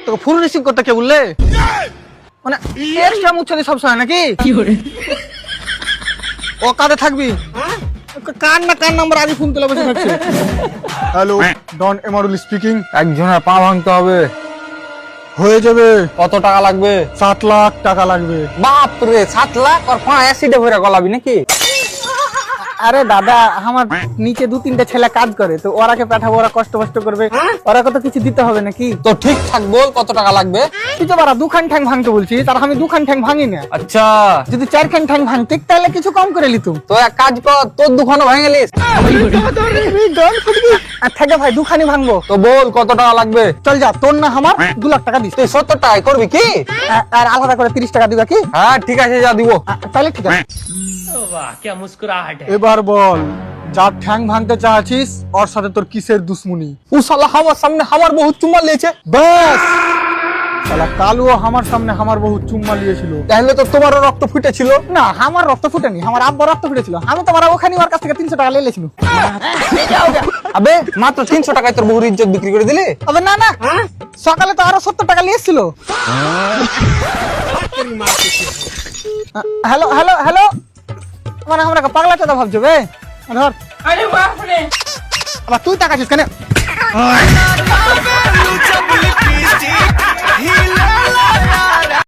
তোকে ফুল রিসিভ করতে কে বললে? মানে এক্সট্রা মুচ্ছাদি সব সময় নাকি? ও কাঁধে থাকবি কার নাম্বার আগে ফোন তুলে বসে থাকছে। হ্যালো, ডন এমারুল স্পিকিং। একজনের পা ভাঙতে হবে, হয়ে যাবে। কত টাকা লাগবে? 7 লাখ টাকা লাগবে। বাপ রে, 7 লাখ আর পা অ্যাসিডে ভরে গলাবি নাকি? আরে দাদা, আমার নিচে 2-3টা ছেলে কাজ করে, তো ওরাকে পাঠাবো, ওরা কষ্ট করবে, ওরা কত কিছু দিতে হবে নাকি? তো ঠিকঠাক বল কত টাকা লাগবে। তুই তো বারা 2খান ঠ্যাং ভাঙতে বলছিস, আর আমি 2খান ঠ্যাং ভাঙি না। আচ্ছা, যদি 4খান ঠ্যাং ভাঙতে তাহলে কিছু কম করে লিতুম। তো এক কাজ কর, তোর দুখানো ভেঙে গেলিস। থাকে ভাই, 2খানি ভাঙবো। তো বল কত টাকা লাগবে। চল যা, তোর না আমার 2 লাখ টাকা দিস। তুই 70 টাকায় করবি কি? আর আলাদা করে 30 টাকা দিবা কি? হ্যাঁ ঠিক আছে, যা দিব। তাহলে ঠিক আছে। वाह क्या मुस्कुराहट है। এবার বল, যার ঠ্যাং ভাঙতে চাচ্ছিস ওর সাথে তোর কিসের দুশ্মনী? ও শালা আমার সামনে আমার বহুত চুম্মা লিয়েছে। বাস শালা কালুও আমার সামনে আমার বহু চুম্মা লিয়েছিল। তাহলে তো তোমারও রক্ত ফুটেছিল। না, আমার রক্ত ফুটেনি, আমার আব্বার রক্ত ফুটেছিল। আমি তো মারা ওখানে ওর কাছ থেকে 300 টাকা লেলেছিল। আবে মাত্র 300 টাকায় তোর বহুর ইজ্জত বিক্রি করে দিলি। আবে না, সকালে তো আরো 70 টাকা লিয়েছিল। হ্যালো হ্যালো হ্যালো, মানে আমরা পাগলা চাঁদা ভাবছো বে? ধর। अरे बाप रे। আবার তুই টাকা আছিস কেন?